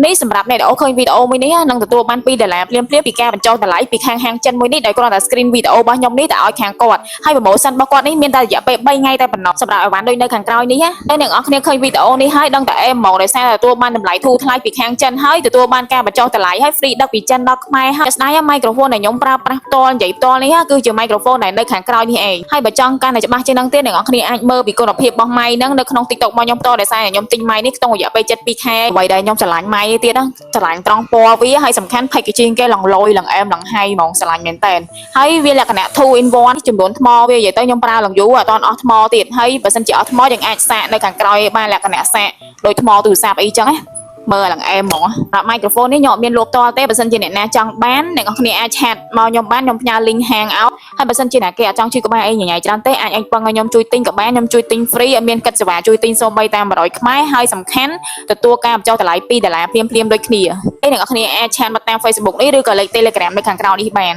នេះសម្រាប់អ្នកដែលឃើញវីដេអូមួយនេះនឹងទទួលបាន$2ភ្លាមៗពីការបញ្ចុះតម្លៃពីខាងហាងចិនមួយនេះដោយគ្រាន់តែ screen វីដេអូរបស់ខ្ញុំនេះទៅឲ្យខាងគាត់ហើយ promotion របស់គាត់នេះមានតែរយៈពេល3ថ្ងៃតែប៉ុណ្ណោះសម្រាប់អីវ៉ាន់ដូចនៅខាងក្រោយនេះណាអ្នកនរគ្នាឃើញវីដេអូនេះហើយដឹងតែអេមហ្មងដោយសារទទួលបានតម្លៃធូរថ្លៃពីខាងចិនហើយទទួលបានការបញ្ចុះតម្លៃហើយ free ដឹកពីចិនដល់ខ្មែរហើយស្ដាយ microphone ដែលខ្ញុំប្រើប្រាស់ផ្ទាល់និយាយផ្ទាល់នេះគឺជា microphone ដែលនៅខាងក្រោយនេះឯងហើយបើចង់កាន់តែច្បាស់ជាងនឹងទៀតអ្នកនរគ្នាអាចមើលពីគុណភាពរបស់ mic ហ្នឹងនៅក្នុង TikTok របស់ខ្ញុំផ្ទាល់ដោយសារខ្ញុំទិញ mic នេះក្នុងរយៈពេល7-2ខែអ្វីដែលខ្ញុំឆ្លាញ់ mic នេះទៀតឆ្លាញ់ត្រង់ពណ៌វាហើយសំខាន់ packaging គេឡងលយឡងអែមឡងហៃហ្មងឆ្លាញ់មែនតើហើយវាលក្ខណៈ 2 in 1ចំនួនថ្មវានិយាយទៅខ្ញុំប្រើឡើងយូរអត់អស់ថ្មទៀតហើយបើសិនជាអស់ថ្មយើងអាចសាកនៅខាងក្រោយបានលក្ខណៈសាកដូចថ្មទូរស័ព្ទអីចឹងណាមើលឡើងអែមហ្មងសម្រាប់ microphone នេះខ្ញុំអត់មានលក់ផ្ទាល់ទេបើសិនជាអ្នកណាចង់បានអ្នកនរគ្នាអាចឆាតមកខ្ញុំបានខ្ញុំផ្ញើ link ហាងឲ្យហើយបើសិនជាអ្នកគេអត់ចង់ជួយក្បែរអីញញ៉ៃច្រើនទេអាចពឹងឲ្យខ្ញុំជួយទិញក៏បានខ្ញុំជួយទិញ free អត់មានកិត្តសេវាជួយទិញសូម្បីតែ100ខ្មែរហើយសំខាន់ទទួលការបញ្ចុះតម្លៃ$2ភ្លាមៗដូចគ្នាអ្នកនរគ្នាអាចឆាតមកតាម Facebook នេះឬក៏លេខ Telegram នៅខាងក្រោមនេះបាន